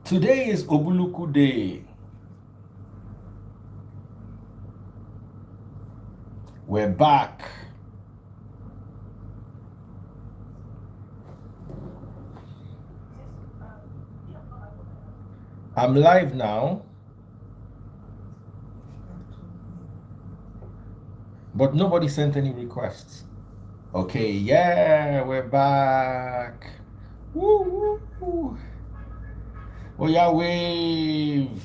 Today is Ubulu Day. We're back. I'm live now, but nobody sent any requests. Okay, yeah, we're back. Woo, woo, woo. Oh, yeah, wave.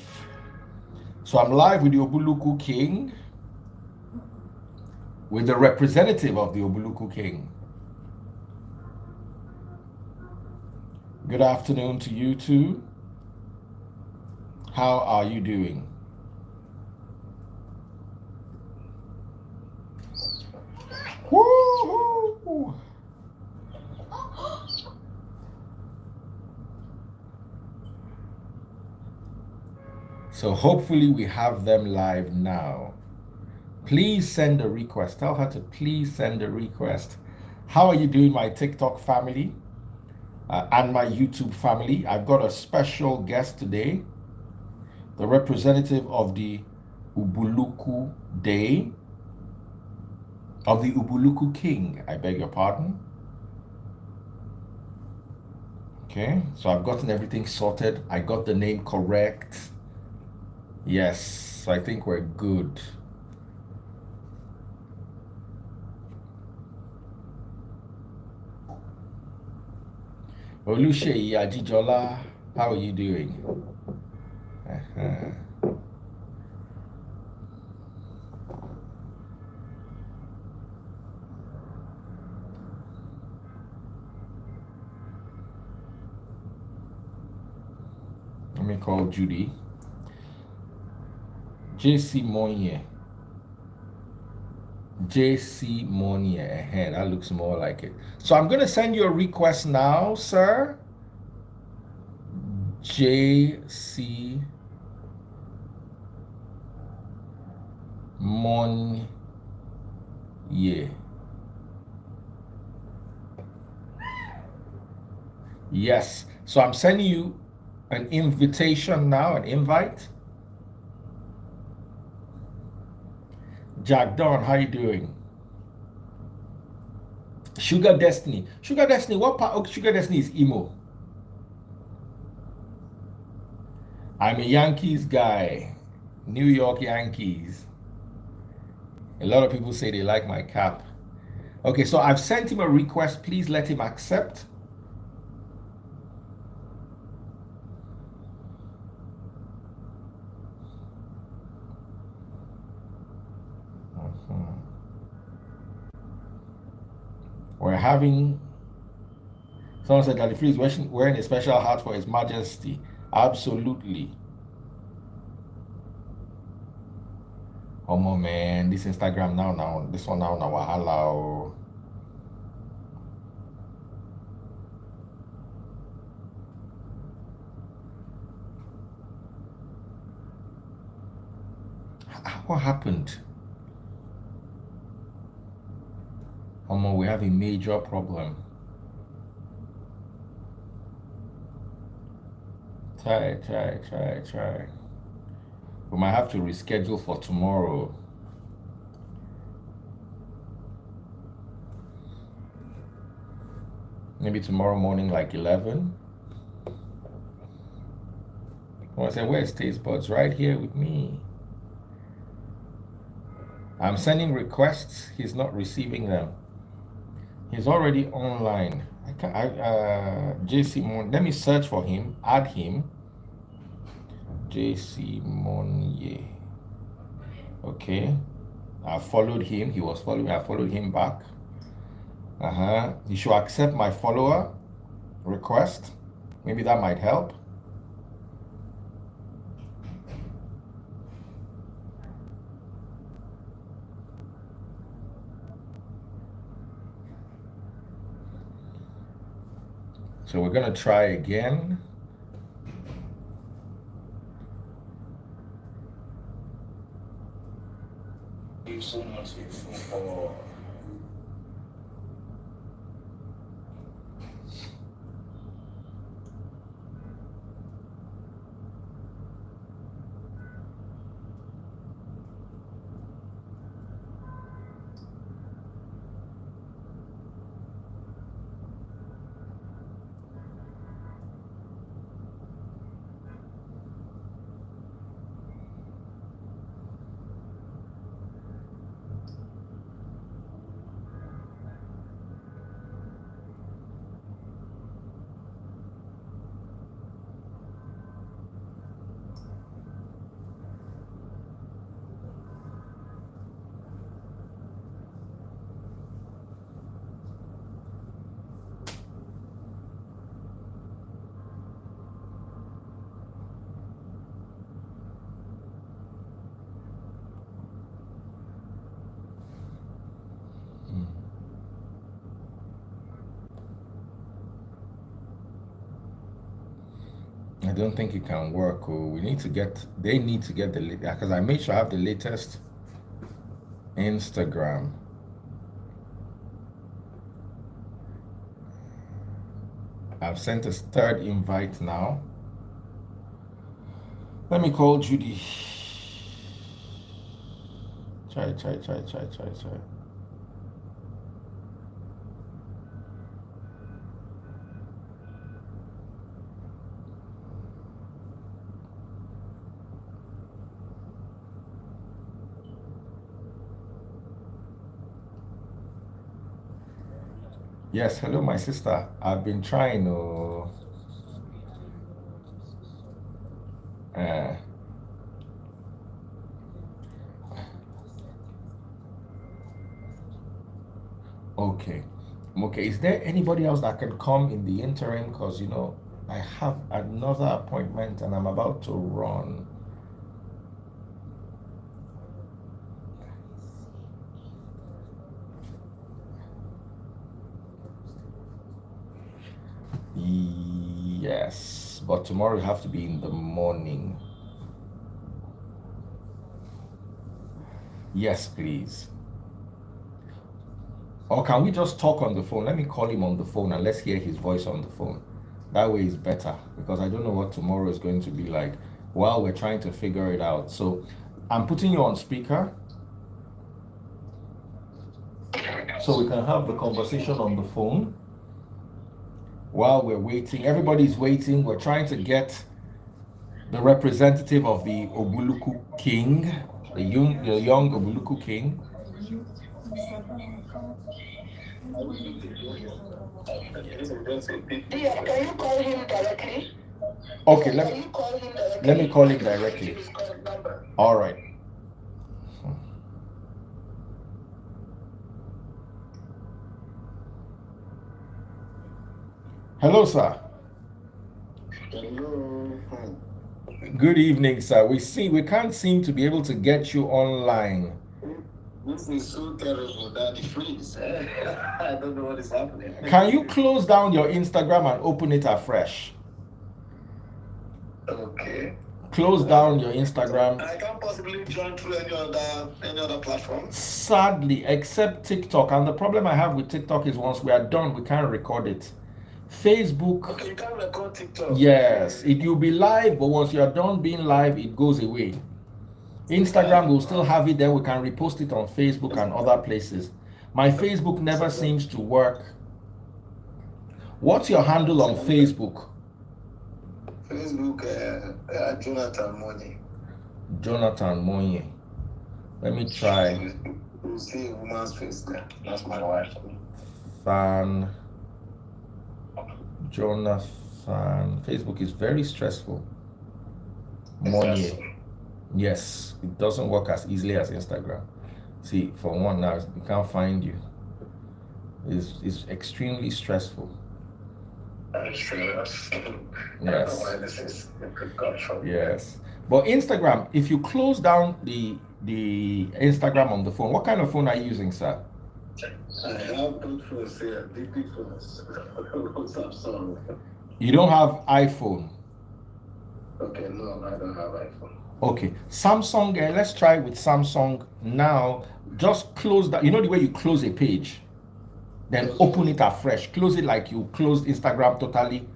So I'm live with the Ubuluku King, with the representative of the Ubuluku King. Good afternoon to you too. How are you doing? Woo-hoo. So hopefully we have them live now. Please send a request. Tell her to please send a request. How are you doing, my TikTok family and my YouTube family? I've got a special guest today, the representative of the Ubuluku Day, of the Ubuluku King. I beg your pardon. Okay, so I've gotten everything sorted. I got the name correct. Yes, so I think we're good. Oluseyi Ajijola, how are you doing? Let me call Judy. JC Monye. JC Monye. That looks more like it. So I'm going to send you a request now, sir. JC Monye. Yes. So I'm sending you an invitation now, an invite. Jack Don, how you doing? Sugar Destiny. Sugar Destiny, what part of Sugar Destiny is emo? I'm a Yankees guy. New York Yankees. A lot of people say they like my cap. Okay, so I've sent him a request. Please let him accept. We're having, someone said that the is wearing a special hat for His Majesty. Absolutely. Oh man, this Instagram now, this one now, wahala. What happened? We have a major problem. Try. We might have to reschedule for tomorrow. Maybe tomorrow morning, like 11. I said, where's Taste Buds? Right here with me. I'm sending requests. He's not receiving them. He's already online. JC Mon. Let me search for him. Add him. JC Monye. Okay. I followed him. He was following me. I followed him back. You should accept my follower request. Maybe that might help. So we're going to try again. Thank you so much for I don't think it can work. Oh, we need to get. They need to get the because I made sure I have the latest Instagram. I've sent a third invite now. Let me call Judy. Try. Yes, hello, my sister. I've been trying to. Uh, okay. Okay. Is there anybody else that can come in the interim? Because, I have another appointment and I'm about to run. Yes, but tomorrow you have to be in the morning. Yes, please. Or can we just talk on the phone? Let me call him on the phone and let's hear his voice on the phone. That way is better because I don't know what tomorrow is going to be like while we're trying to figure it out. So I'm putting you on speaker so we can have the conversation on the phone while we're waiting. Everybody's waiting. We're trying to get the representative of the Ubulu king, the young Ubulu king. Yeah, can you call him directly? Okay, Can you call him directly? let me call him directly. All right. Hello, sir. Hello. Good evening, sir. We can't seem to be able to get you online. This is so terrible that it freeze. I don't know what is happening. Can you close down your Instagram and open it afresh? Okay. Close down your Instagram. I can't possibly join through any other platform. Sadly, except TikTok. And the problem I have with TikTok is once we are done, we can't record it. Facebook. Okay, you can't record TikTok. Yes, it will be live, but once you are done being live, it goes away. Instagram will still have it, then we can repost it on Facebook and other places. My Facebook never seems to work. What's your handle on Facebook? Facebook, Jonathan Money. Jonathan Monye. Let me try. You see a woman's face there. That's my wife. Fan Jonathan. Facebook is very stressful. Money. Yes, it doesn't work as easily as Instagram. See, for one now, we can't find you. It's extremely stressful. That's true. Yes. Yes. But Instagram, if you close down the Instagram on the phone, what kind of phone are you using, sir? I have good phones here, big phones. Samsung. You don't have iPhone. Okay, no, I don't have iPhone. Okay, Samsung. Let's try with Samsung now. Just close that. You know the way you close a page, then open it afresh. Close it like you closed Instagram totally.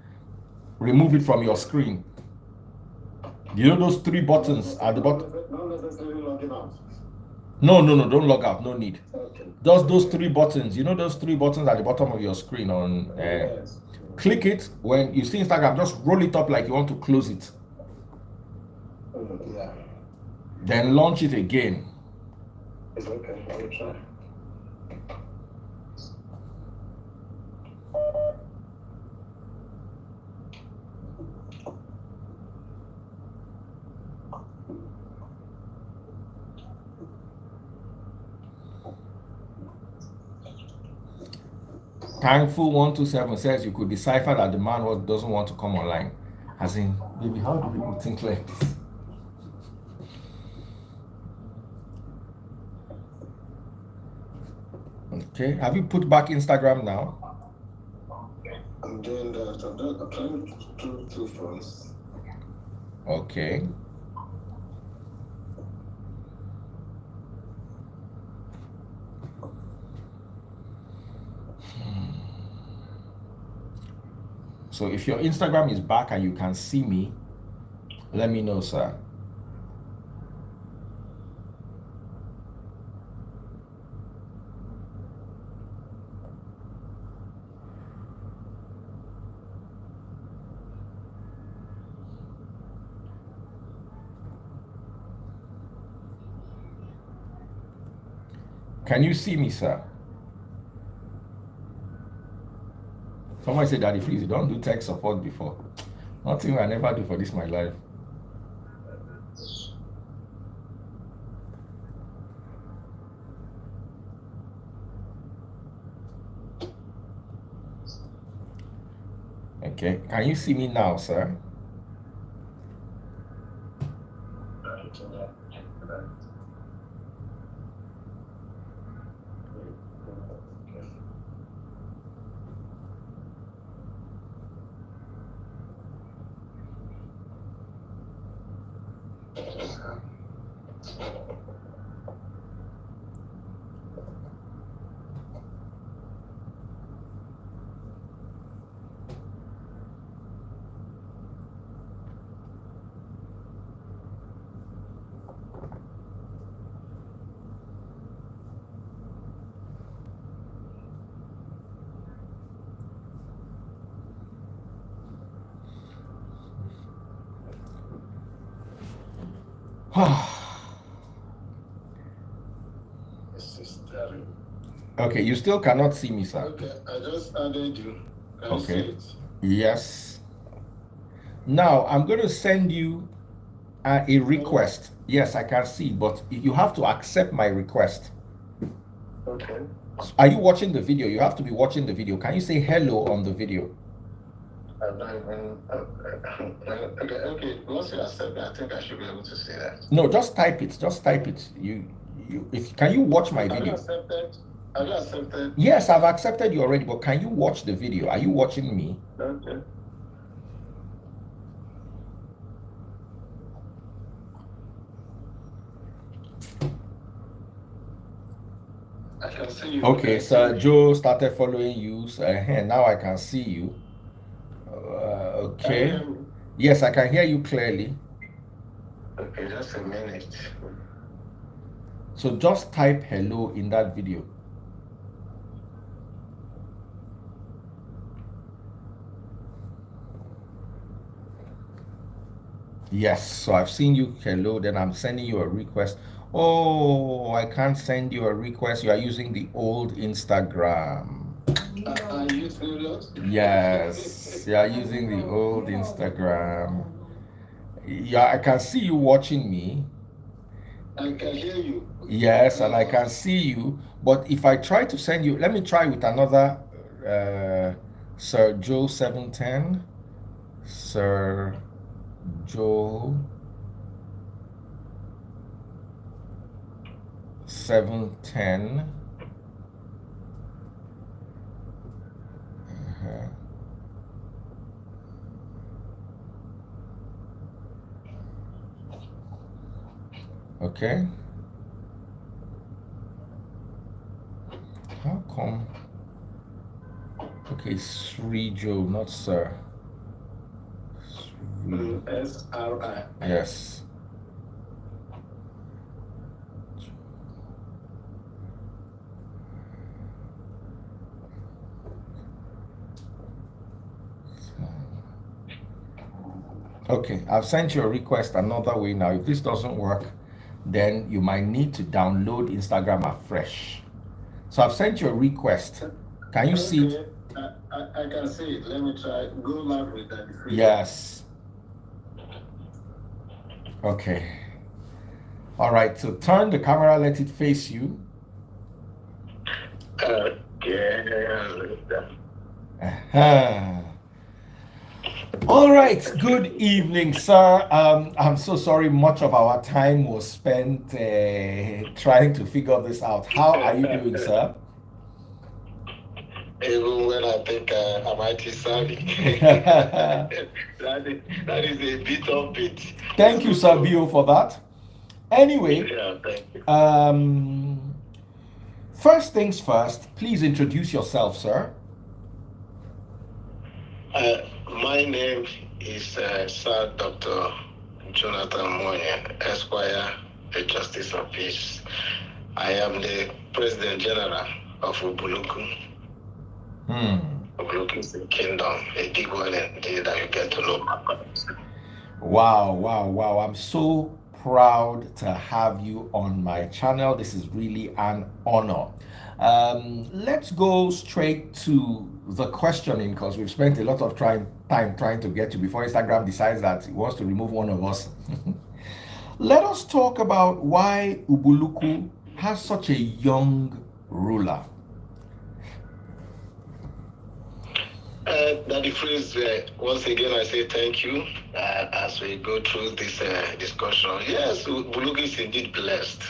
Remove it from your screen. You know those three buttons at the bottom? Not necessarily logging out. No, don't log out. No need. Okay. Just those three buttons. You know those three buttons at the bottom of your screen on. Yes. Click it when you see Instagram. Just roll it up like you want to close it. Yeah. Then launch it again. It's okay. I will try. Thankful127 says you could decipher that the man doesn't want to come online. As in, baby, how do people think like this? Okay, have you put back Instagram now? I'm doing that. I'm trying to do two phones. Okay. So if your Instagram is back and you can see me, let me know, sir. Can you see me, sir? Someone said, Daddy, please, you don't do tech support before. Nothing I never do for this my life. Okay. Can you see me now, sir? Okay, you still cannot see me, sir. Okay, I just added you. Can you see Okay. it? Yes. Now I'm going to send you a request. Yes, I can see, but you have to accept my request. Okay. Are you watching the video? You have to be watching the video. Can you say hello on the video? I'm not even. Okay. Once you accept me, I think I should be able to see that. No, just type it. Just type it. If can you watch my Have you video? accepted? Have you accepted? Yes, I've accepted you already, but can you watch the video? Are you watching me? Okay. I can see you. Okay, so Joe started following you. So, now I can see you. Okay. Can you hear me? Yes, I can hear you clearly. Okay, just a minute. So just type hello in that video. Yes, so I've seen you hello, then I'm sending you a request. Oh, I can't send you a request. You are using the old Instagram. Are you serious? Yes, you are using the old Instagram. Yeah, I can see you watching me. I can hear you. Yes, and I can see you. But if I try to send you, let me try with another Sir Joe 710. Sir Joe 710. Okay. How come? Okay, Sri Joe, not Sir. SRI. Yes. Okay, I've sent you a request another way now. If this doesn't work, then you might need to download Instagram afresh. So I've sent you a request. Can you see it? I can see it. Let me try. Go live with that. Yes. Okay. All right, so turn the camera, let it face you. Uh-huh. All right, good evening, sir. I'm so sorry much of our time was spent trying to figure this out. How are you doing, sir? Even when I think I might be savvy. That is a bit of it. It's Thank you, good to. Sabio, for that. Anyway, Yeah, thank you. um, first things first, please introduce yourself, sir. Uh, my name is Sir Dr. Jonathan Moya, Esquire, the Justice of Peace. I am the President General of Ubulu. Hmm. Ubulu is the kingdom, a big one indeed that you get to know about. Wow, wow, wow. I'm so proud to have you on my channel. This is really an honor. Let's go straight to the questioning because we've spent a lot of time trying to get you before Instagram decides that it wants to remove one of us. Let us talk about why Ubuluku has such a young ruler. That the phrase, once again, I say thank you as we go through this discussion. Yes, Bulugi is indeed blessed.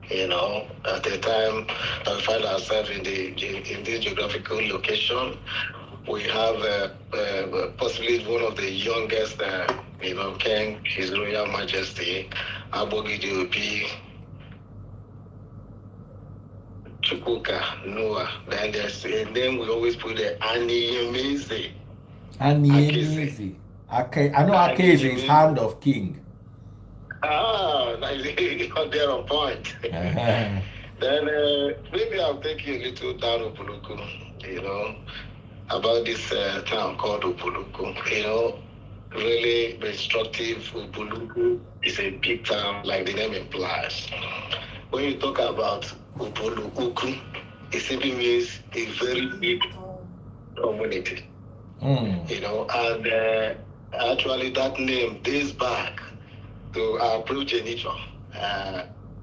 At the time that we find ourselves in this geographical location, we have possibly one of the youngest, king, His Royal Majesty, Abogidi Obi Chukwuka Noah. Then there's a name we always put there, Aniyemeze. Aniemezi. I know Akeze is hand of king. You're there on point. Then maybe I'll take you a little down Ubuluku, about this town called Ubuluku. Really instructive. Ubuluku is a big town, like the name implies. When you talk about Ubuluku, it simply means a very big community. And actually that name dates back to our progenitor,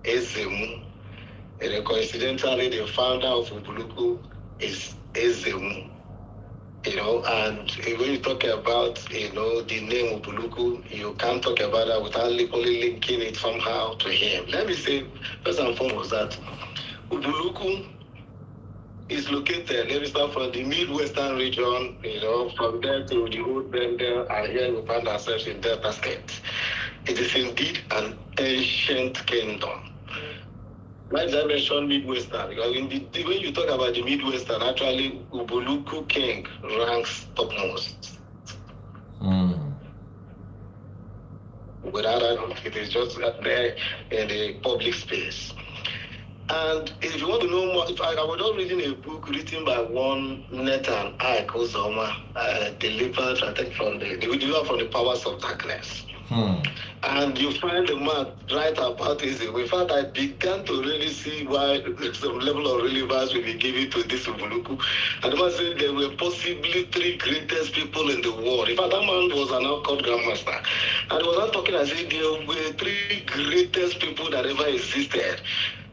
Ezemu. And coincidentally, the founder of Ubuluku is Ezemu. And when you talk about, the name Ubuluku, you can't talk about that without only linking it somehow to him. Let me say, first and foremost, that Ubuluku is located, let me start from the Midwestern region, from there to the old Bender, and here we find ourselves in Delta State. It is indeed an ancient kingdom. Why did I mention Midwestern? Because when you talk about the Midwestern, actually, Ubuluku King ranks topmost. Without that, it is just there in the public space. And if you want to know more, I was just reading a book written by one Nathan Ike Ozoma, delivered, I think, from the powers of darkness. And you find the man right about this. In fact, I began to really see why some level of relevance will be given to this Ubuluku. And the man said there were possibly three greatest people in the world. In fact, that man was an out-court grandmaster. And he was not talking as if there were three greatest people that ever existed.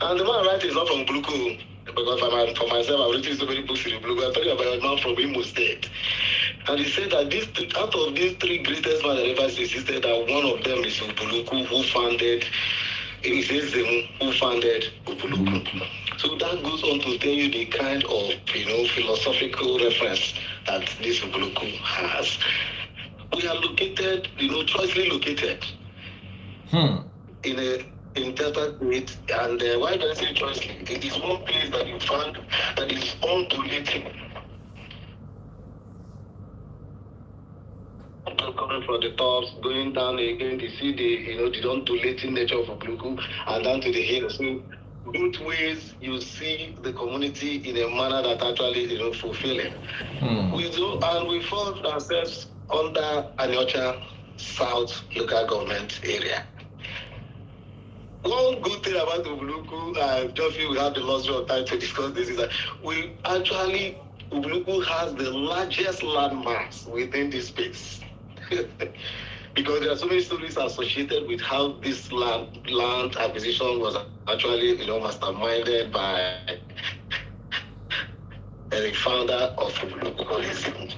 And the man writing is not from Ubuluku. Because for myself, I've written so many books in Ubuluku. I'm talking about a man from Imo State. And he said that out of these three greatest men that ever existed, that one of them is Ubuluku, who founded Ubuluku. So that goes on to tell you the kind of philosophical reference that this Ubuluku has. We are located, choicely located in Delta State, and why do I say choicely? It is one place that you find that is undulating. Coming from the tops, going down again, you see the undulating nature of Ubuluku, and down to the hills. So both ways, you see the community in a manner that actually fulfilling. We found ourselves under Aniocha South local government area. One good thing about Ubuluku, I just feel we have the luxury of time to discuss this, is that Ubuluku has the largest landmass within this space. Because there are so many stories associated with how this land acquisition was actually, masterminded by the founder of Ubulu.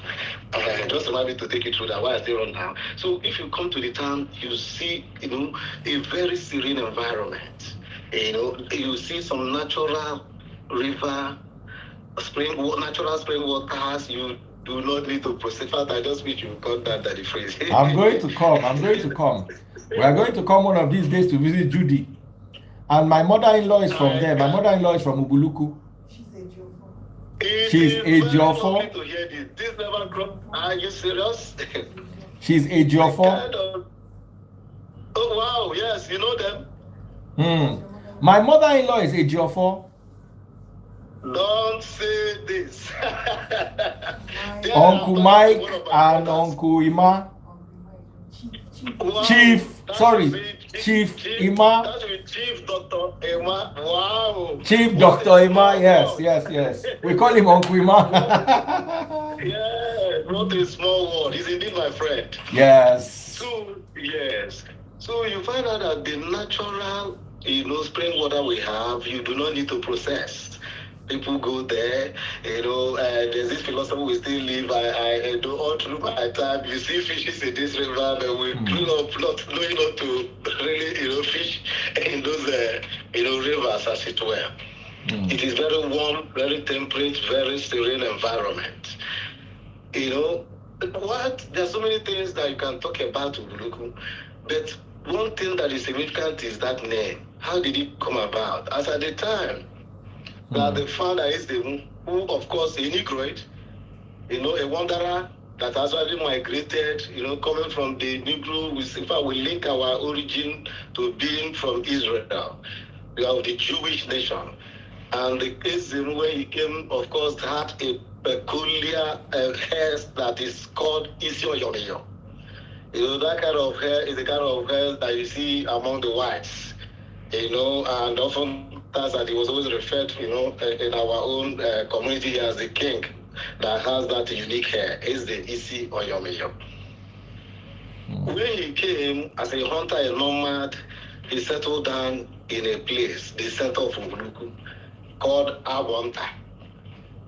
Just allow me to take you through that while I stay on now. So if you come to the town, you see, a very serene environment. You see some natural river, natural spring waters. You do not need to process. In fact, I just wish you got that the phrase. I'm going to come. I'm going to come. We are going to come one of these days to visit Judy. And my mother-in-law is from I there. My can. mother-in-law is from Ubuluku. It She's is very lovely Ejiofo. to hear this. This never grow. Are you serious? She's The Ejiofo. kind of. Oh wow! Yes, you know them. Hmm. My mother-in-law is Ejiofo. Don't say this. There I'm Uncle talking to one Mike of my and brothers. Uncle Ima. Wow, Chief, that should sorry, be Chief Ima. that should be Chief Doctor Emma. Wow, Chief what a Dr. Ima. small Yes, world. yes, yes. We call him Uncle Ima. What a, yeah, what a small world. He's indeed my friend. Yes. So yes, so you find out that the natural, spring water we have, you do not need to process. People go there, there's this philosophy we still live. I do all through my time. You see fishes in this river, but we grew up not knowing not to really, fish in those, rivers, as it were. It is very warm, very temperate, very serene environment. There's so many things that you can talk about Ubuluku, but one thing that is significant is that name. How did it come about? As at the time, that the founder is who, of course, a Negroid, a wanderer that actually migrated, coming from the Negro. In fact, we link our origin to being from Israel, the Jewish nation. And the Islam, when he came, of course, had a peculiar hair that is called Isioyomiyo. That kind of hair is the kind of hair that you see among the whites, and often that he was always referred, in our own community as the king that has that unique hair, is the Isi Oyomiyo. When he came as a hunter, a nomad, he settled down in a place, the center of Ubuluku, called Awanta.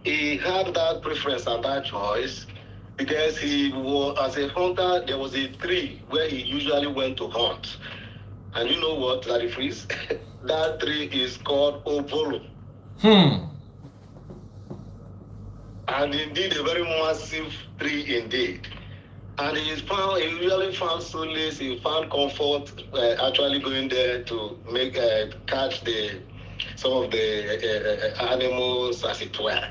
He had that preference and that choice because he was, as a hunter, there was a tree where he usually went to hunt. And you know what, Larry Freeze? That tree is called Ubulu. And indeed, a very massive tree indeed. And he usually found solace, he found comfort actually going there to catch some of the animals, as it were.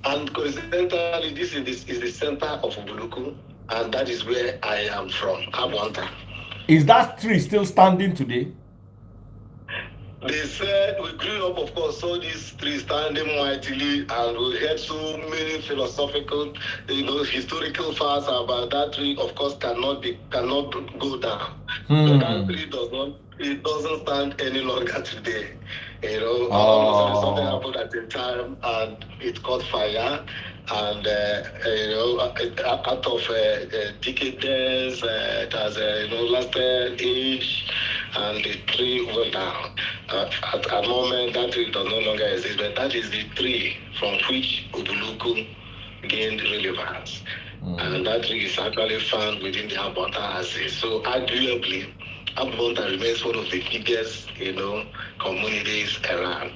And coincidentally, this is the center of Ubuluku, and that is where I am from, Abwanta. Is that tree still standing today? They said we grew up, of course, saw this tree standing mightily, and we heard so many philosophical, historical facts about that tree. Of course, cannot go down. But that tree doesn't stand any longer today. Something happened at the time, and it caught fire. And out of decades, it has lasted age, and the tree went down. At a moment, that tree does no longer exist, but that is the tree from which Ubuluku gained relevance. And that tree is actually found within the Abonta axis. So arguably, Abonta remains one of the biggest, communities around.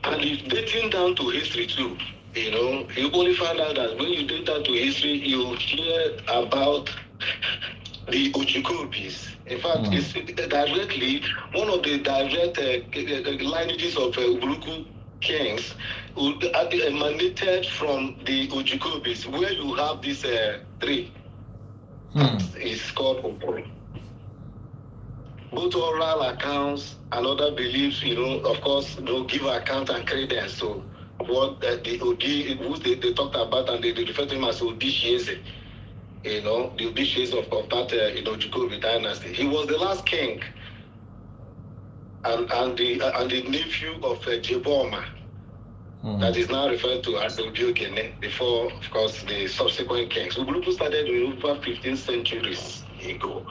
And it's dating down to history too. You only find out that when you date down to history, you hear about the Ojukobis. In fact, it's directly one of the direct lineages of Ubuluku kings who emanated from the Ojukobis, where you have this tree. It's called Ubulu. Both oral accounts and other beliefs, of course, give account and credence to what the Odi, who they talked about, and they refer to him as Odishieze. The Odishieze of that, Jacobi dynasty. He was the last king, and the nephew of Jeboma, that is now referred to as Obiogene, before, of course, the subsequent kings. Ubuluku started over 15 centuries ago.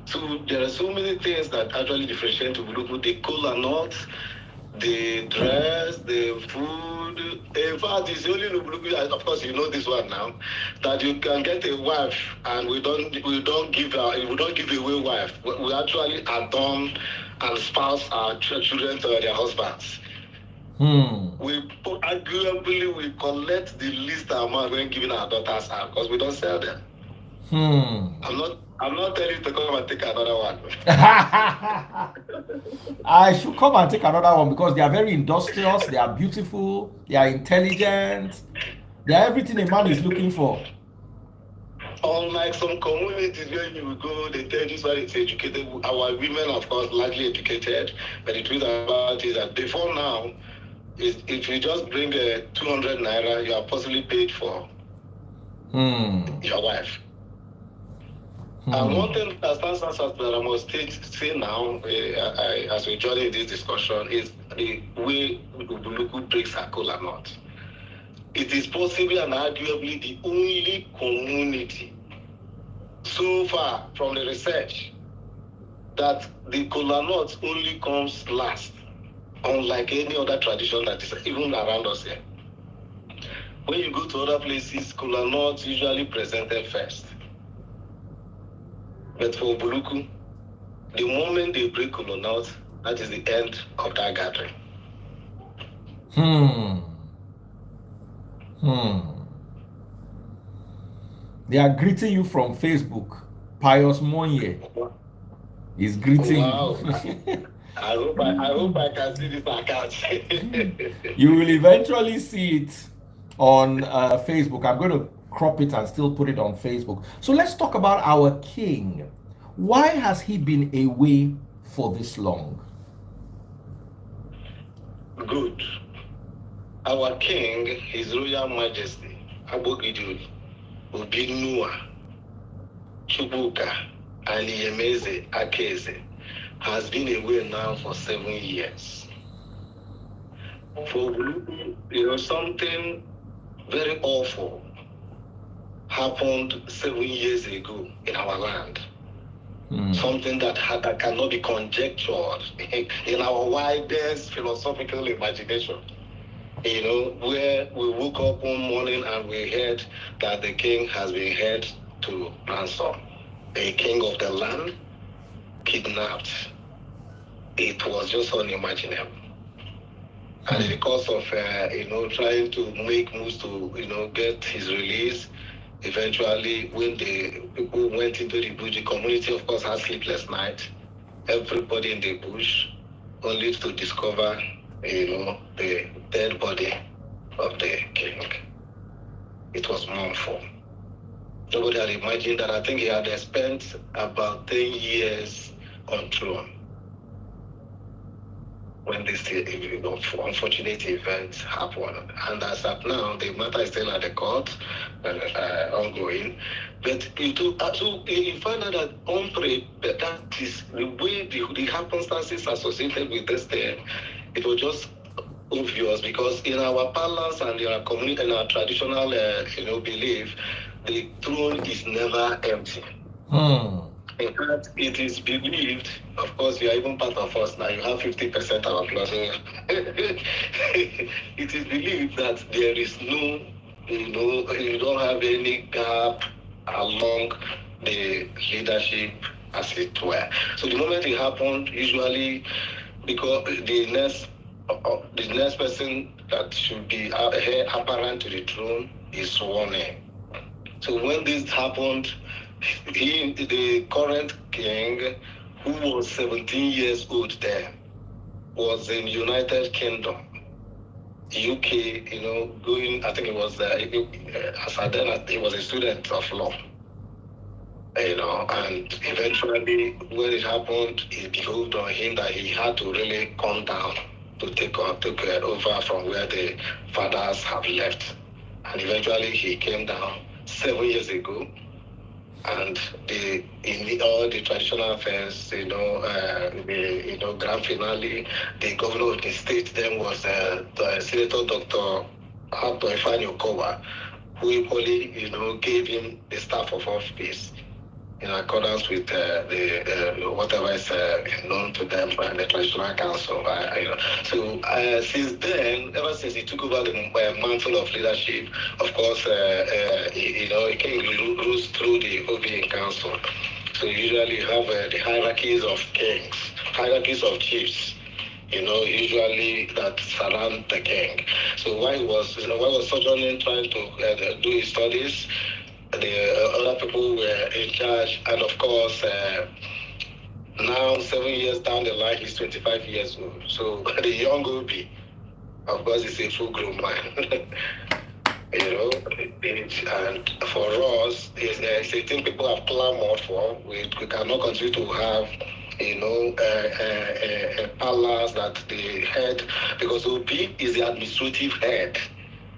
So there are so many things that actually differentiate Ubuluku: the kola nuts, the dress, the food. In fact, it's only Ubuluku, of course, you know this one now, that you can get a wife, and we don't give away wife. We actually adorn and spouse our children to their husbands. Arguably we collect the least amount when giving our daughters out because we don't sell them. I'm not telling you to come and take another one. I should come and take another one because they are very industrious, they are beautiful, they are intelligent, they are everything a man is looking for. Unlike some communities where you go, they tell you that it's educated. Our women, of course, largely educated, but the truth about it is that before now, if you just bring 200 naira, you are possibly paid for your wife. And one thing that stands out that I must say now, as we journey in this discussion, is the way Ubulu breaks her cola nut. It is possibly and arguably the only community so far from the research that the kola nut only comes last, unlike any other tradition that is even around us here. When you go to other places, kola nuts usually presented first. But for Ubulu, the moment they break kola nut, that is the end of that gathering. They are greeting you from Facebook. Pius Monye is greeting you. I hope I can see this account. You will eventually see it on Facebook. I'm going to crop it and still put it on Facebook. So let's talk about our king. Why has he been away for this long? Good. Our king, His Royal Majesty, Abogidul, Obinua, Chubuka, Aliyemeze Akeze, has been away now for 7 years. For Ubulu, something very awful happened 7 years ago in our land. Something that cannot be conjectured in our widest philosophical imagination. Where we woke up one morning and we heard that the king has been held to ransom. A king of the land kidnapped. It was just unimaginable. And in the course of, trying to make moves to, get his release, eventually when the people went into the bush, the community, of course, had sleepless night. Everybody in the bush, only to discover, the dead body of the king. It was mournful. Nobody had imagined that. I think he had spent about 10 years on throne when this unfortunate event happened. And as of now, the matter is still at the court, ongoing. But you find out that that is the way the happenstances associated with this thing, it was just obvious because in our parlance and in our community and our traditional belief, the throne is never empty. In fact, it is believed, of course, you are even part of us now, you have 50% of our plus. It is believed that there is no, you don't have any gap along the leadership, as it were. So the moment it happened, usually, because the next person that should be apparent to the throne is sworn in. So when this happened, the current king, who was 17 years old then, was in United Kingdom, UK, going, I think it was, as I then, he was a student of law, and eventually when it happened, it behoved on him that he had to really come down to take over from where the fathers have left. And eventually he came down 7 years ago. And in all the traditional affairs, the grand finale, the governor of the state then was Senator Dr. Abdo Ifeanyi Okowa, who equally, gave him the staff of office in accordance with whatever is known to them by the traditional council. So since then, ever since he took over the mantle of leadership, of course, he came rules through the OVA council. So you usually have the hierarchies of kings, hierarchies of chiefs. usually that surround the king. So while he was sojourning, trying to do his studies, the other people were in charge, and of course, now 7 years down the line, he's 25 years old. So the young Obi, of course, is a full-grown man. And for us, it's a thing people have clamored for. We cannot continue to have, a palace that the head, because Obi is the administrative head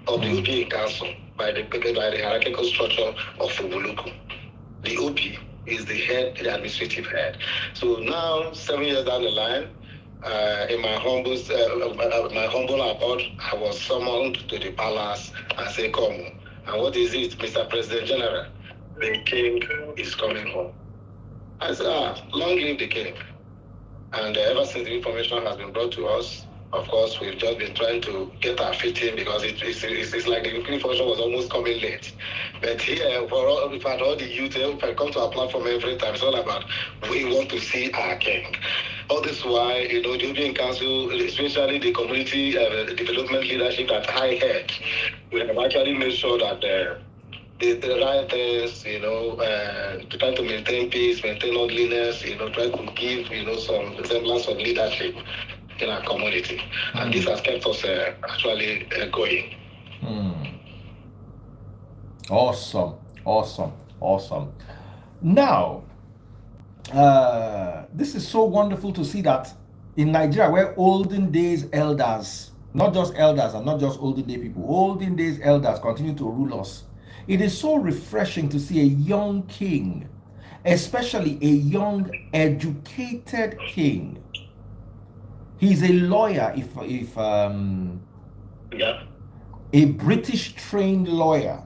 of the Obi Council by the hierarchical structure of Ubulu. The Obi is the administrative head. So now, 7 years down the line, in my humble abode, I was summoned to the palace and said, "Come." And what is it, Mr. President General? The king is coming home. I said, long live the king. And ever since the information has been brought to us, of course, we've just been trying to get our feet in, because it's like the information was almost coming late. But here, for all the youth, if I come to our platform every time, it's all about we want to see our king. All this why, the European Council, especially the community development leadership that I had, we have actually made sure that the right things, trying to maintain peace, maintain orderliness, try to give, some semblance of leadership in our community. And this has kept us actually going. Awesome. Now, this is so wonderful to see that in Nigeria, where olden days elders, not just elders and not just olden day people, olden days elders continue to rule us. It is so refreshing to see a young king, especially a young, educated king. He's a lawyer, a British trained lawyer.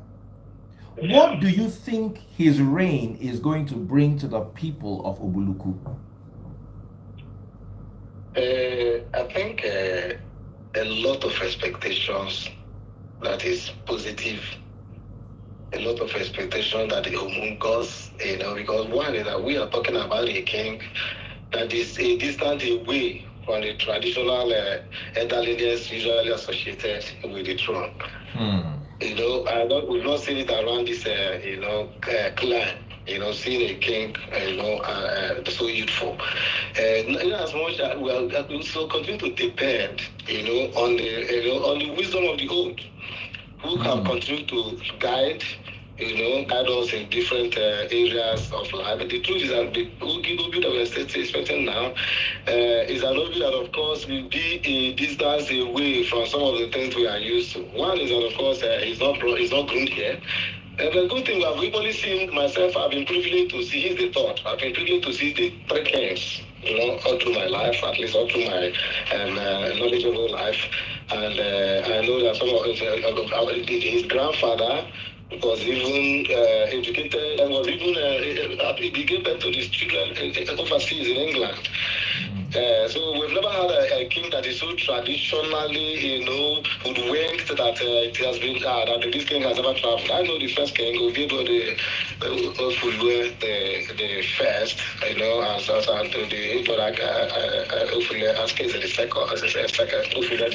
What do you think his reign is going to bring to the people of Ubulu? I think a lot of expectations that is positive. A lot of expectation that is humongous, because one is that we are talking about a king that is a distant away from the traditional elderliness usually associated with the throne. We've not seen it around this, clan. Seeing a king, so youthful. As much as we also continue to depend, on the wisdom of the old, who have continued to guide us in different areas of life. But the truth is that the Ubulu that we're expecting now is an Ubulu that, of course, will be a distance away from some of the things we are used to. One is that, of course, he's not groomed here. And the good thing I've even seen myself, I've been privileged to see, here's the thought, I've been privileged to see the three kings, all through my life, at least all through my knowledgeable life. And I know that some of his grandfather was even educated and was even he gave birth to his children overseas in England. So we've never had a king that is so traditionally, hoodwinked that it has been that this king has never traveled. I know the first king, Ubulu, the first, and the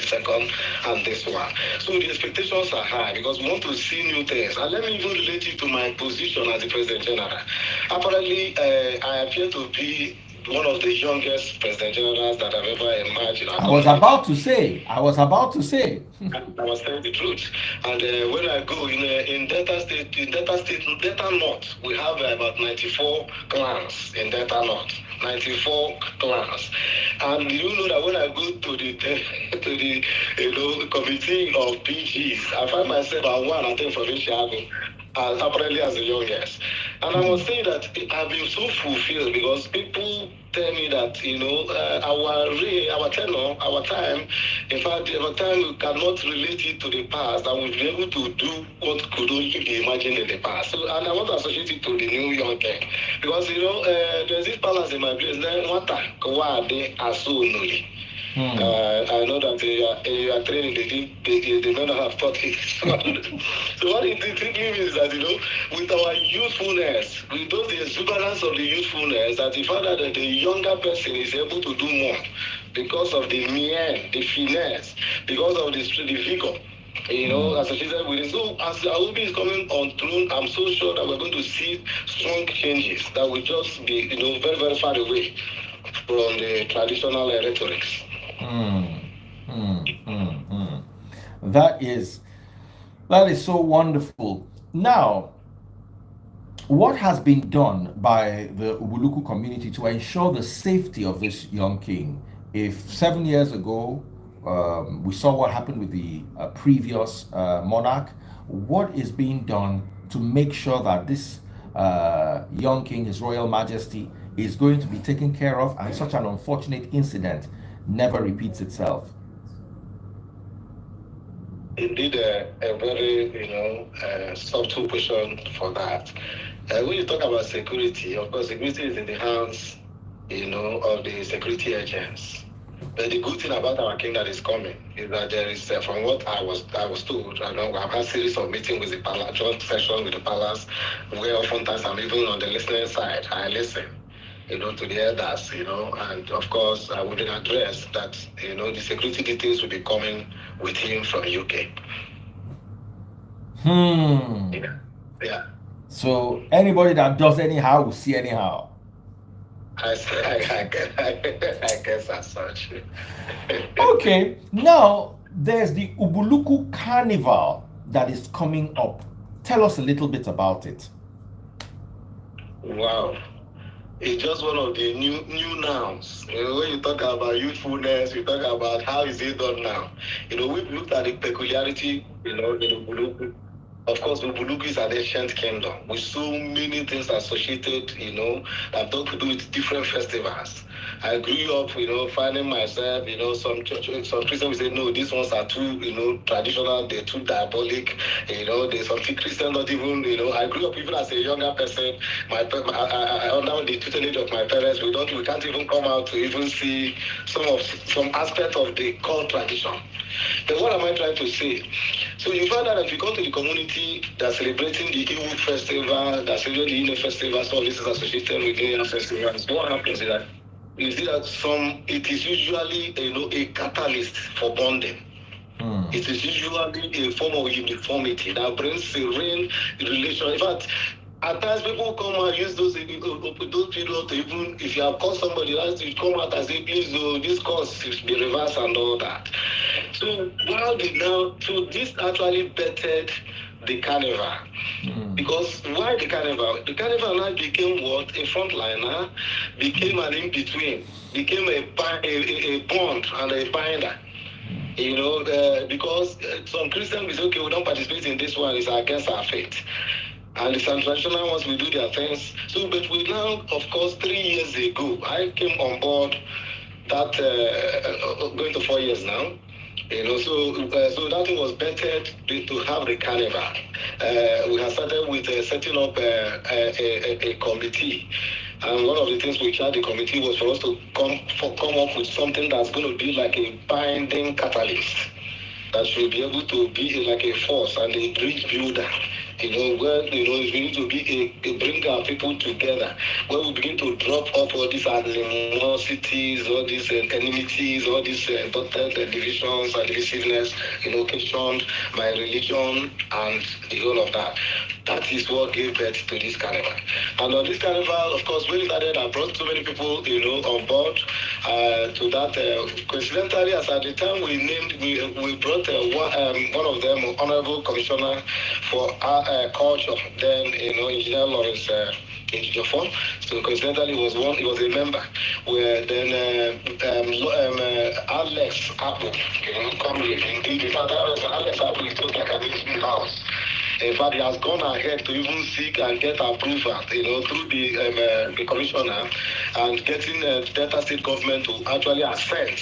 second, and this one. So the expectations are high because we want to see new things. And let me even relate it to my position as the President General. Apparently, I appear to be one of the youngest president generals that I've ever imagined. I was about to say. I was telling the truth. And when I go in Delta State, Delta North, we have about 94 clans in Delta North. 94 clans. And you know that when I go to the committee of PGs, I find myself at one, I think, from Chicago. Apparently as the youngest. And I must say that I've been so fulfilled because people tell me that, our tenure, our time, in fact, our time we cannot relate it to the past, and we'll be able to do what could only be imagined in the past. So, and I want to associate it to the new young king. Because, there's this balance in my place, then water, Kawade, Asunuli. Hmm. I know that you are training, they may not have taught it. So what it simply means that, with our youthfulness, with those the exuberance of the youthfulness, that the fact that the younger person is able to do more because of the mien, the finesse, because of the vigor. Associated with it. So as Aobi is coming on throne, I'm so sure that we're going to see strong changes that will just be, very, very far away from the traditional rhetorics. That is so wonderful. Now, what has been done by the Ubuluku community to ensure the safety of this young king? If 7 years ago we saw what happened with the previous monarch, what is being done to make sure that this young king, His Royal Majesty, is going to be taken care of and such an unfortunate incident never repeats itself? Indeed, a very subtle question for that. When you talk about security, of course, security is in the hands, of the security agents. But the good thing about our king that is coming is that there is, from what I was told, I've had a series of meetings with the palace, joint session with the palace, where oftentimes I'm even on the listening side. I listen, to the elders, and of course I would address that, the security details will be coming with him from UK. Yeah. So anybody that does anyhow will see anyhow. I guess as such. Okay, now there's the Ubuluku Carnival that is coming up. Tell us a little bit about it. Wow. It's just one of the new nouns. When you talk about youthfulness, you talk about how is it done now. We've looked at the peculiarity, in Ubuluku. Of course, Ubulu is an ancient kingdom with so many things associated, that have to do with different festivals. I grew up, finding myself, some Christians will say, no, these ones are too, traditional, they're too diabolic, there's something Christian not even, I grew up even as a younger person, under the tutelage of my parents, we can't even come out to even see some aspect of the core tradition. But what am I trying to say? So you find that if you come to the community that's celebrating the Iwu festival, that's celebrating the Ine festival, so this is associated with the Ine festival. What happens is that you see that it is usually a catalyst for bonding. It is usually a form of uniformity that brings serene relation. In fact, at times people come and use those periods to even, if you have called somebody else, you come out and say, please, this course should be reversed and all that. So this actually bettered the carnival. Because why the carnival? The carnival now became what? A frontliner, became an in-between, became a bond and a binder. Because some Christians will say, okay, we don't participate in this one, it's against our faith. And the traditional ones will do their things. So, but we now, of course, 3 years ago, I came on board that, going to 4 years now. So that thing was better to have the carnival. We have started with setting up a committee. And one of the things we tried the committee was for us to come up with something that's going to be like a binding catalyst that should be able to be like a force and a bridge builder. Where we need to be bring our people together, where we begin to drop off all these animosities, all these enmities, all these dotted divisions and divisiveness, questioned my religion and the whole of that. That is what gave birth to this carnival. And on this carnival, of course, when it started, I brought so many people, on board to that. Coincidentally, as at the time we brought one of them, Honorable Commissioner for Culture, then Engineer Lawrence Ejiofor. So coincidentally, he was a member. Where then Alex Apple, come with. In fact, Alex Apple is just like an HB house. In fact, he has gone ahead to even seek and get approval, through the commissioner, and getting Delta State government to actually assent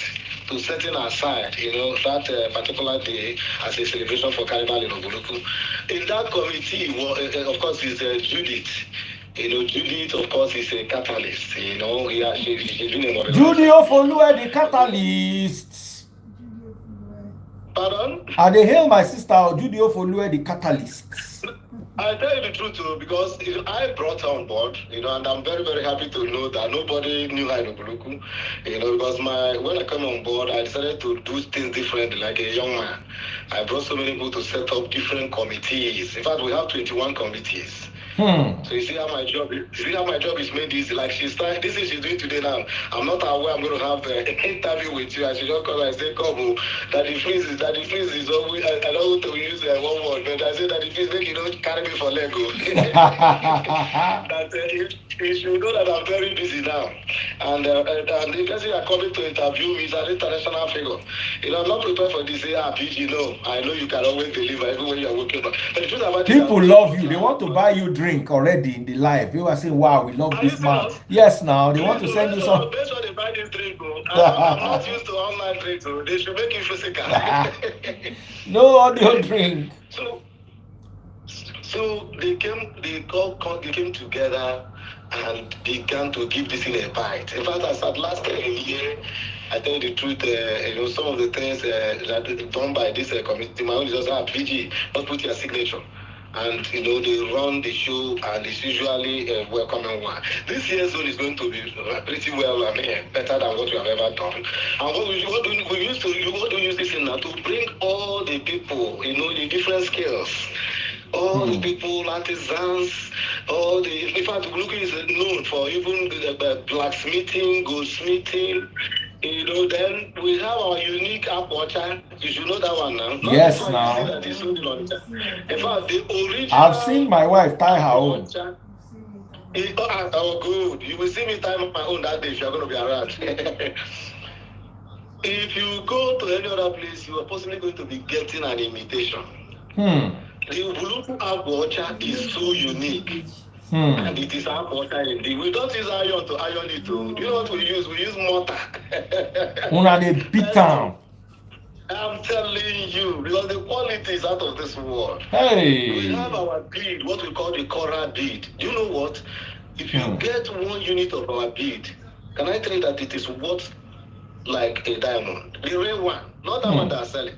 to setting aside, that particular day as a celebration for Carnival in Ubulu. In that committee, of course, is Judith. Judith, of course, is a catalyst. Yeah, she's been a Judy mobilizer. Ofolue, the catalyst. Pardon? I dey hail my sister Judy Ofolue, the catalyst. I tell you the truth too, because I brought her on board, and I'm very, very happy to know that nobody knew her in Ubulu, because when I came on board, I decided to do things differently, like a young man. I brought so many people to set up different committees. In fact, we have 21 committees. So you see how my job is made easy. Like this thing she's doing today now. I'm not aware I'm going to have an interview with you. I should just call and say, come on, Daddy Freeze is always, I don't want to use one word, but I say Daddy Freeze, make you don't carry me for Lego. That you should know that I'm very busy now. And the person you are coming to interview me is an international figure. I'm not prepared for this. PG, I know you can always deliver everywhere you are working. But the truth about people love you. They want to buy you drink already in the live. People are saying, wow, we love this man. Yes, now they want to send you some. Based on the buy this drink, I'm not used to online drinks, so they should make you physical. No audio drink. So they came together and began to give this thing a bite. In fact, as at last year, I tell you the truth, some of the things that are done by this committee, my own is just PG, not put your signature. And they run the show, and it's usually a welcoming one. This year's zone is going to be pretty well, better than what we have ever done. And what we used this in now to bring all the people, the different skills. All the people, artisans, in fact, Ubulu is known for even blacksmithing, goldsmithing. Then we have our unique app watcher. You should know that one now. Not yes, now. In fact, the original. I've seen my wife tie her own. Good. You will see me tie my own that day if you're going to be around. If you go to any other place, you are possibly going to be getting an imitation. The Ubulu app watcher is so unique. And it is app watcher indeed. We don't use iron to iron it. Do you know what we use? We use mortar. Una dey beat down. I'm telling you, because the quality is out of this world. Hey. We have our bead, what we call the coral bead. Do you know what? If you get 1 unit of our bead, can I tell you that it is worth like a diamond? The real one, not that one that are selling.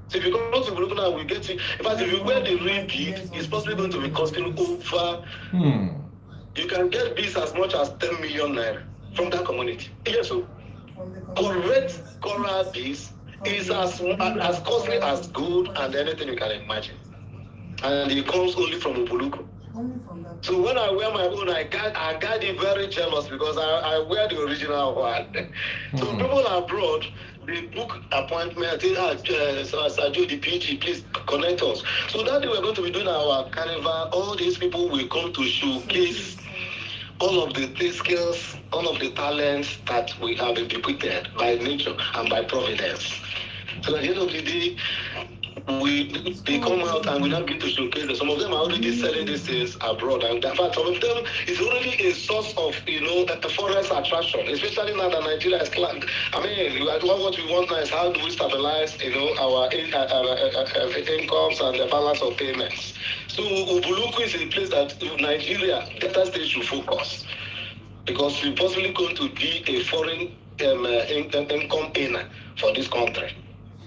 So if you go to Ubulu now, we get it. In fact, if you wear the real bead, it's possibly going to be costing over. You can get beads as much as 10 million naira from that community. Yes, so correct coral beads is as costly as gold and anything you can imagine. And it comes only from Ubulu. So when I wear my own, I got it very jealous because I wear the original one. So people abroad, they book appointment. They Sajo, the PG, please connect us. So that day we're going to be doing our carnival. All these people will come to showcase all of the skills, all of the talents that we have been bequeathed by nature and by providence. So at the end of the day, they come out and we now begin to showcase them. Some of them are already selling these things abroad, and in fact, some of them is already a source of a foreign attraction, especially now that Nigeria is clamped. I mean, what we want now is how do we stabilize our incomes and the balance of payments. So Ubulu is a place that Nigeria, Delta State should focus, because we're possibly going to be a foreign income earner for this country.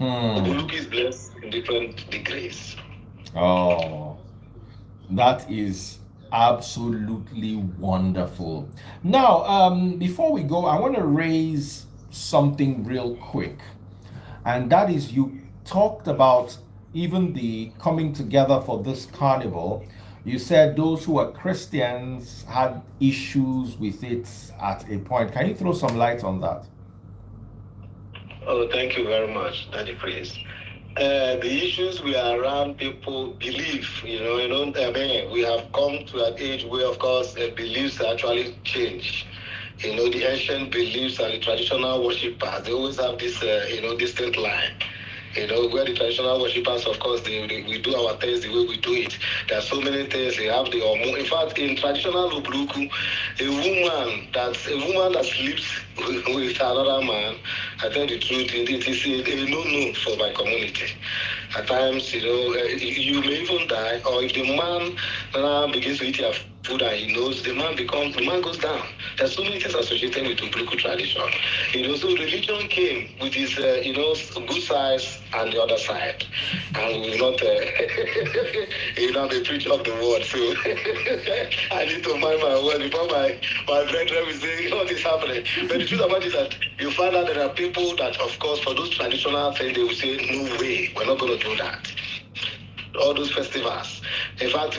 Ubulu is blessed in different degrees. Oh, that is absolutely wonderful. Now, before we go, I want to raise something real quick, and that is you talked about even the coming together for this carnival. You said those who are Christians had issues with it at a point. Can you throw some light on that? Oh, thank you very much, Daddy Praise. The issues we are around people belief, I mean, we have come to an age where, of course, beliefs actually change. The ancient beliefs and the traditional worshippers, they always have this, distinct line. Where the traditional worshippers, of course, we do our things the way we do it. There are so many things. They have in fact, in traditional Ubulu, a woman that sleeps with another man, I tell the truth, it is a no-no for my community. At times, you may even die, or if the man now begins to eat your food and he knows, the man goes down. There's so many things associated with Ubulu tradition. So religion came with its, good sides and the other side. And we will not, the preacher of the word. So I need to mind my word before my brethren will say, what is happening? But the truth about it is that you find out there are people that, of course, for those traditional things, they will say, no way, we're not going to do that. All those festivals. In fact,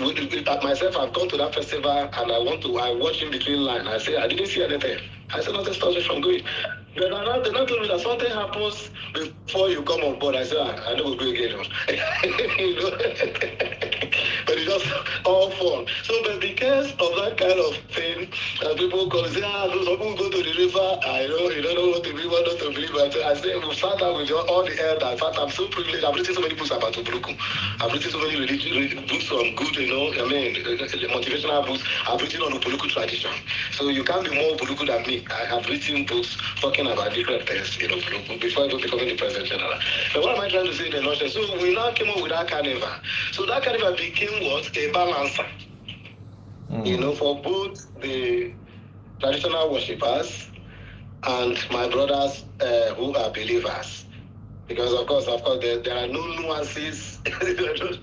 myself, I've gone to that festival and I watch in between line. I say, I didn't see anything. I said, nothing stops me from going. They not told me that something happens before you come on board. I said, I know we'll go again. But it's just all fun. So, but because of that kind of thing, people come and say, some people go to the river. You don't know what to believe, what not to believe. I say, we've sat down with all the elders. In fact, I'm so privileged. I've written so many books about Ubulu. I've written so many books on good, motivational books. I've written on Ubulu tradition. So you can't be more Ubulu than me. I have written books talking about different things, before even becoming the president general. But what am I trying to say in the nutshell? So we now came up with that carnival. So that carnival became what? A balancer. For both the traditional worshippers and my brothers who are believers. Because of course, there are no nuances. there's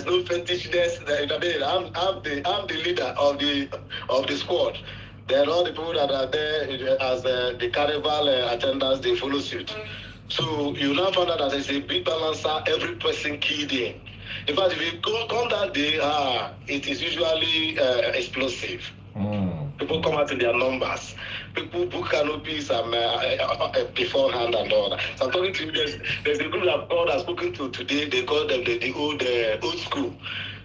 no fetishness. I'm the leader of the squad. There are all the people that are there as the carnival attendants. They follow suit. So you now find out that there's a big balancer. Every person keyed in. In fact, if you come that day, it is usually explosive. People come out in their numbers. People book canopies and beforehand and all that. So I'm talking to you. There's a group that God has spoken to today. They call them the old school.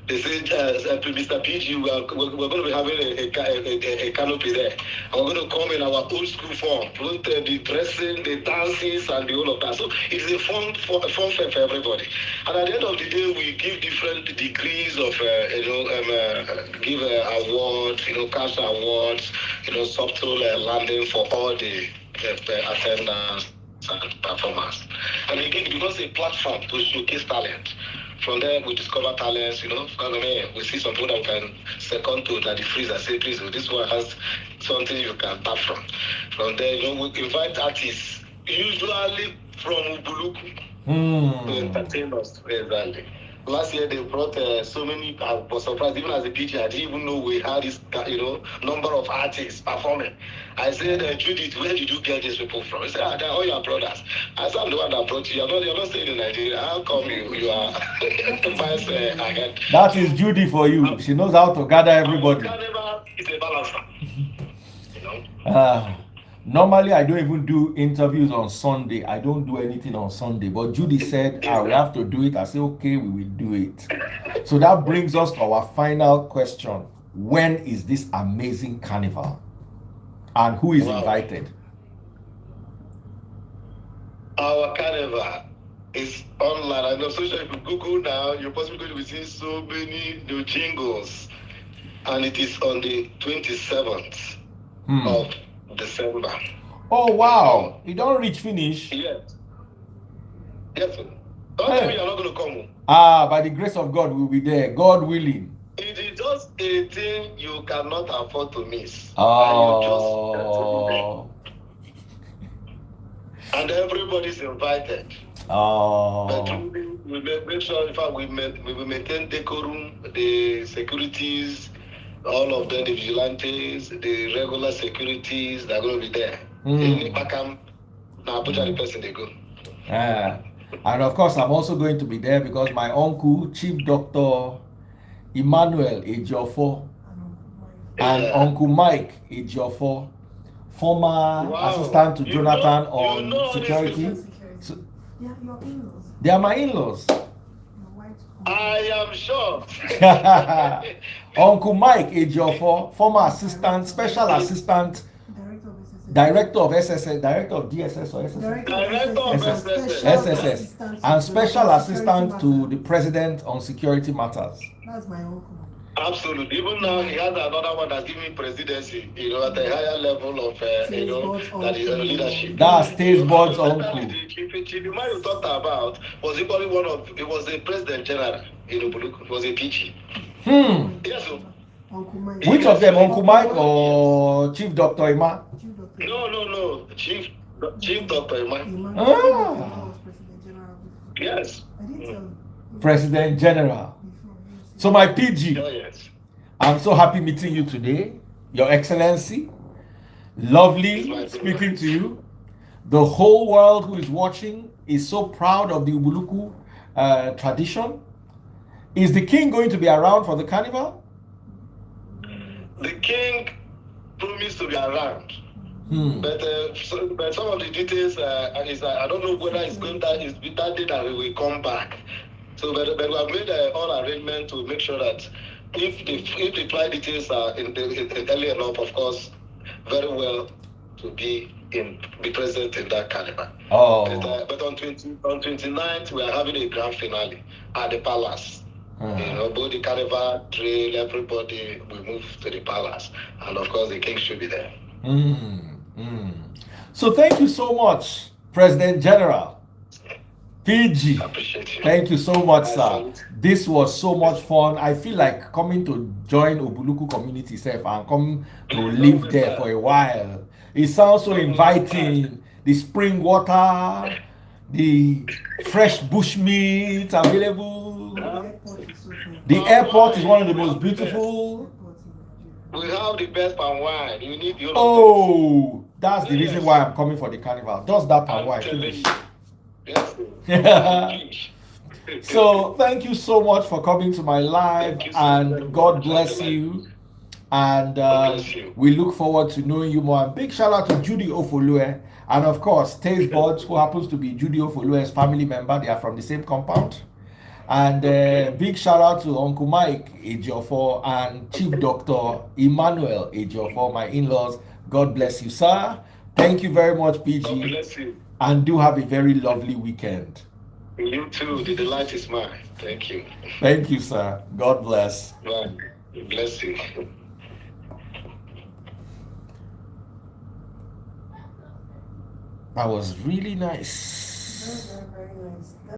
They say, Mr. PG, we're going to be having a canopy there. And we're going to come in our old school form. Both the dressing, the dances, and the whole of that. So it's a fun fair for everybody. And at the end of the day, we give different degrees of, give awards, cash awards, subtle landing for all the attendants and performers. And again, it becomes a platform to showcase talent. From there, we discover talents, because we see some people that we can second to that the freezer say, please, this one has something you can tap from. From there, we invite artists, usually from Ubulu, to entertain us. Exactly. Last year they brought so many. I was surprised, even as a PG, I didn't even know we had this, number of artists performing. I said, Judith, where did you get these people from? He said, they're all your brothers. I said, I'm the one that brought you. You're not staying in Nigeria. How come you are vice ahead? That is Judy for you. She knows how to gather everybody. Carnival is a balancer. Normally, I don't even do interviews on Sunday. I don't do anything on Sunday. But Judy said, we have to do it. I said, okay, we will do it. So that brings us to our final question. When is this amazing carnival? And who is invited? Our carnival is online. I know social. If you Google now, you're possibly going to be seeing so many new jingles. And it is on the 27th of December. Oh wow! You don't reach finish. Yes. Yes. Don't tell me you're not going to come. By the grace of God, we'll be there. God willing. It is just a thing you cannot afford to miss. Oh. And everybody's invited. Oh. But we make sure, in fact, we will maintain decorum, the securities, all of them, the vigilantes, the regular securities, they're going to be there. Any Bakam, now put the person they go. And of course, I'm also going to be there because my uncle, Chief Doctor Emmanuel Ejiofor, and Uncle Mike Ejiofor, former assistant to Jonathan on security. So, they are my in-laws. I am sure. Uncle Mike Ejiofor, former assistant, special assistant, director of SSS, director of DSS or SSS? Director of SSS, and special assistant to the president on security matters. That's my uncle. Absolutely. Even now, he has another one that's giving presidency, at a higher level of, that is leadership. That's State Board's uncle. The man you talked about was equally it was the president general in Ubulu. It was a PG. Yes, Uncle Mike. Which of them, Uncle Mike Yes. or Chief Dr. Ima? Chief Doctor. No. Chief Dr. Ima. Ima. Ah. Ima was President General before. Yes. I didn't tell you. President General. Before, yes. So my PG, Oh, yes. I'm so happy meeting you today, Your Excellency. It's Lovely my speaking privilege. to you. The whole world who is watching is so proud of the Ubuluku tradition. Is the king going to be around for the carnival? The king promised to be around. But some of the details is I don't know whether it's going that is that day that we will come back. So, but we have made all arrangements to make sure that if the flight details are in early enough, of course, very well to be present in that carnival. Oh. But on 29th we are having a grand finale at the palace. Both the carnival trail, everybody will move to the palace, and of course the king should be there. So thank you so much, President General. PG. Appreciate you. Thank you so much, sir. This was so much fun. I feel like coming to join Ubuluku community self and come to live there for a while. It sounds so inviting. The spring water, the fresh bushmeat available. The airport is one of the most beautiful. We have the best palm wine. You need your. Oh, that's the reason why I'm coming for the carnival. Just that palm wine finish. Yes. So thank you so much for coming to my live, and God bless you. And we look forward to knowing you more. And big shout out to Judy Ofolue, and of course Taste Buds, who happens to be Judy Ofolue's family member. They are from the same compound. And big shout out to Uncle Mike Ejiofor and Chief Dr. Emmanuel Ejiofor, my in-laws. God bless you, sir. Thank you very much, PG. God bless you. And do have a very lovely weekend. You too. The delight is mine. Thank you. Thank you, sir. God bless. Bye. Bless you. That was really nice. Very, very nice.